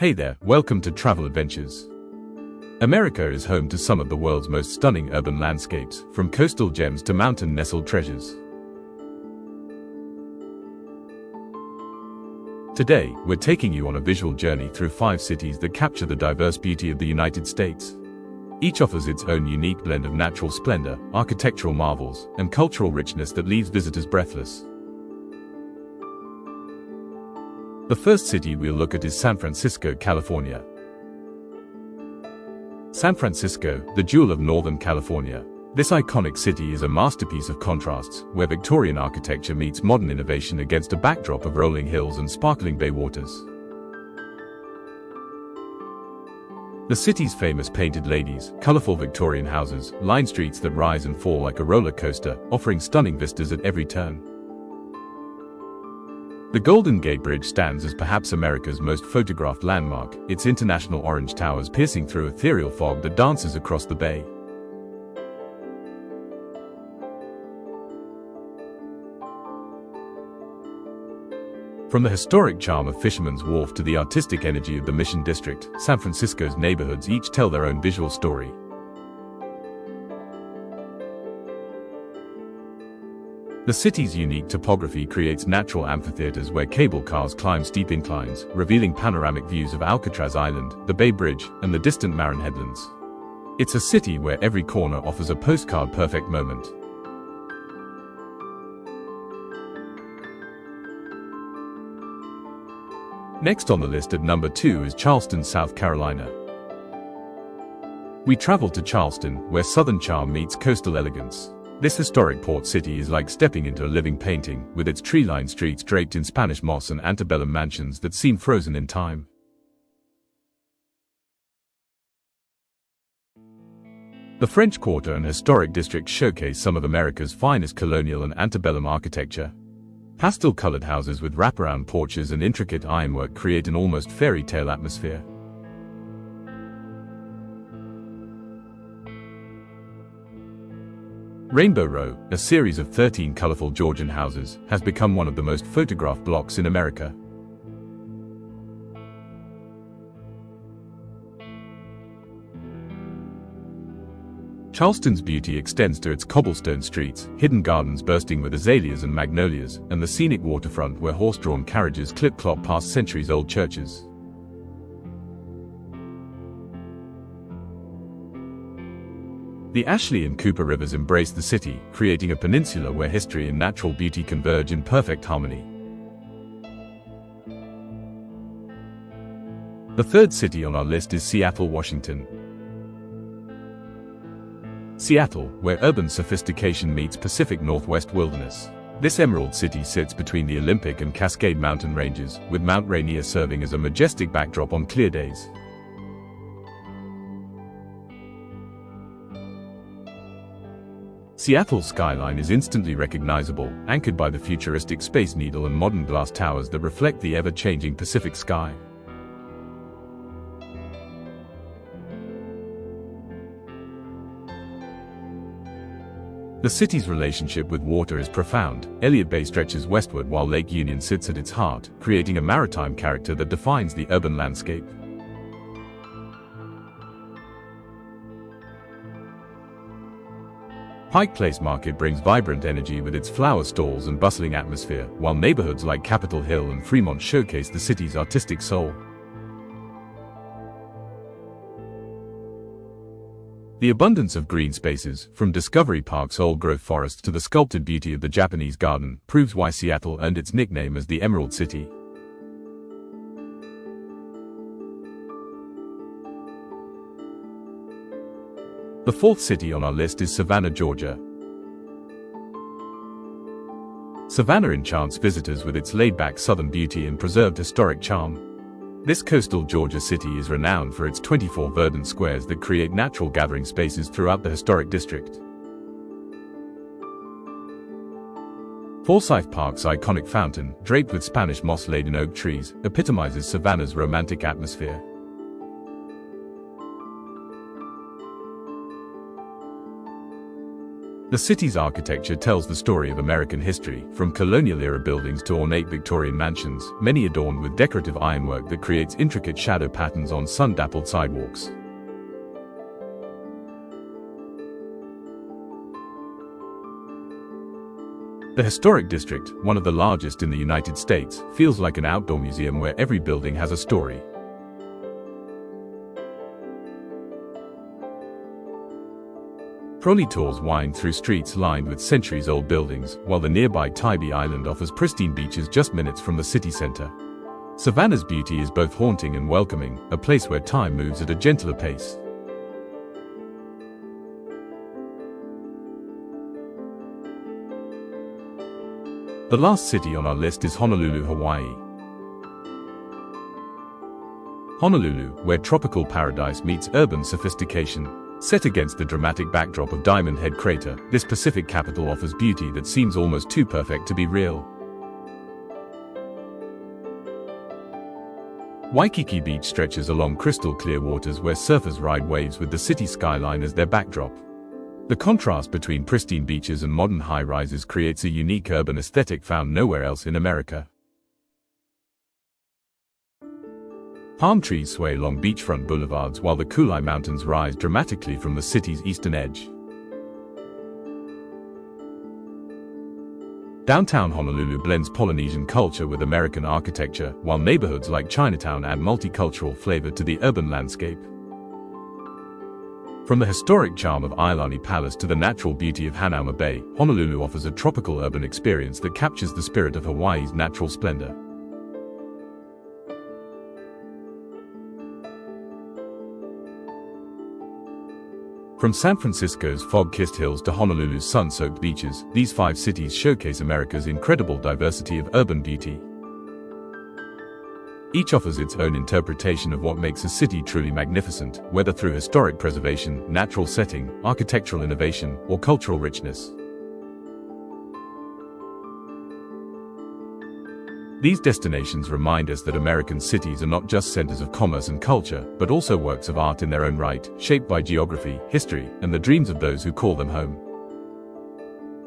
Hey there, welcome to Travel Adventures. America is home to some of the world's most stunning urban landscapes, from coastal gems to mountain-nestled treasures. Today, we're taking you on a visual journey through 5 cities that capture the diverse beauty of the United States. Each offers its own unique blend of natural splendor, architectural marvels, and cultural richness that leaves visitors breathless. The first city we'll look at is San Francisco, California. San Francisco, the jewel of Northern California. This iconic city is a masterpiece of contrasts, where Victorian architecture meets modern innovation against a backdrop of rolling hills and sparkling bay waters. The city's famous painted ladies, colorful Victorian houses, line streets that rise and fall like a roller coaster, offering stunning vistas at every turn. The Golden Gate Bridge stands as perhaps America's most photographed landmark, its international orange towers piercing through ethereal fog that dances across the bay. From the historic charm of Fisherman's Wharf to the artistic energy of the Mission District, San Francisco's neighborhoods each tell their own visual story. The city's unique topography creates natural amphitheaters where cable cars climb steep inclines, revealing panoramic views of Alcatraz Island, the Bay Bridge, and the distant Marin Headlands. It's a city where every corner offers a postcard-perfect moment. Next on the list at number 2 is Charleston, South Carolina. We travel to Charleston, where southern charm meets coastal elegance. This historic port city is like stepping into a living painting, with its tree-lined streets draped in Spanish moss and antebellum mansions that seem frozen in time. The French Quarter and historic district showcase some of America's finest colonial and antebellum architecture. Pastel-colored houses with wraparound porches and intricate ironwork create an almost fairy tale atmosphere. Rainbow Row, a series of 13 colorful Georgian houses, has become one of the most photographed blocks in America. Charleston's beauty extends to its cobblestone streets, hidden gardens bursting with azaleas and magnolias, and the scenic waterfront where horse-drawn carriages clip-clop past centuries-old churches. The Ashley and Cooper rivers embrace the city, creating a peninsula where history and natural beauty converge in perfect harmony. The third city on our list is Seattle, Washington. Seattle, where urban sophistication meets Pacific Northwest wilderness. This emerald city sits between the Olympic and Cascade mountain ranges, with Mount Rainier serving as a majestic backdrop on clear days. Seattle's skyline is instantly recognizable, anchored by the futuristic Space Needle and modern glass towers that reflect the ever-changing Pacific sky. The city's relationship with water is profound. Elliott Bay stretches westward while Lake Union sits at its heart, creating a maritime character that defines the urban landscape. Pike Place Market brings vibrant energy with its flower stalls and bustling atmosphere, while neighborhoods like Capitol Hill and Fremont showcase the city's artistic soul. The abundance of green spaces, from Discovery Park's old-growth forests to the sculpted beauty of the Japanese garden, proves why Seattle earned its nickname as the Emerald City. The fourth city on our list is Savannah, Georgia. Savannah enchants visitors with its laid-back southern beauty and preserved historic charm. This coastal Georgia city is renowned for its 24 verdant squares that create natural gathering spaces throughout the historic district. Forsyth Park's iconic fountain, draped with Spanish moss-laden oak trees, epitomizes Savannah's romantic atmosphere. The city's architecture tells the story of American history, from colonial-era buildings to ornate Victorian mansions, many adorned with decorative ironwork that creates intricate shadow patterns on sun-dappled sidewalks. The historic district, one of the largest in the United States, feels like an outdoor museum where every building has a story. Trolley tours wind through streets lined with centuries-old buildings, while the nearby Tybee Island offers pristine beaches just minutes from the city center. Savannah's beauty is both haunting and welcoming, a place where time moves at a gentler pace. The last city on our list is Honolulu, Hawaii. Honolulu, where tropical paradise meets urban sophistication. Set against the dramatic backdrop of Diamond Head Crater, this Pacific capital offers beauty that seems almost too perfect to be real. Waikiki Beach stretches along crystal-clear waters where surfers ride waves with the city skyline as their backdrop. The contrast between pristine beaches and modern high-rises creates a unique urban aesthetic found nowhere else in America. Palm trees sway along beachfront boulevards while the Kulai Mountains rise dramatically from the city's eastern edge. Downtown Honolulu blends Polynesian culture with American architecture, while neighborhoods like Chinatown add multicultural flavor to the urban landscape. From the historic charm of Ailani Palace to the natural beauty of Hanauma Bay, Honolulu offers a tropical urban experience that captures the spirit of Hawaii's natural splendor. From San Francisco's fog-kissed hills to Honolulu's sun-soaked beaches, these 5 cities showcase America's incredible diversity of urban beauty. Each offers its own interpretation of what makes a city truly magnificent, whether through historic preservation, natural setting, architectural innovation, or cultural richness. These destinations remind us that American cities are not just centers of commerce and culture, but also works of art in their own right, shaped by geography, history, and the dreams of those who call them home.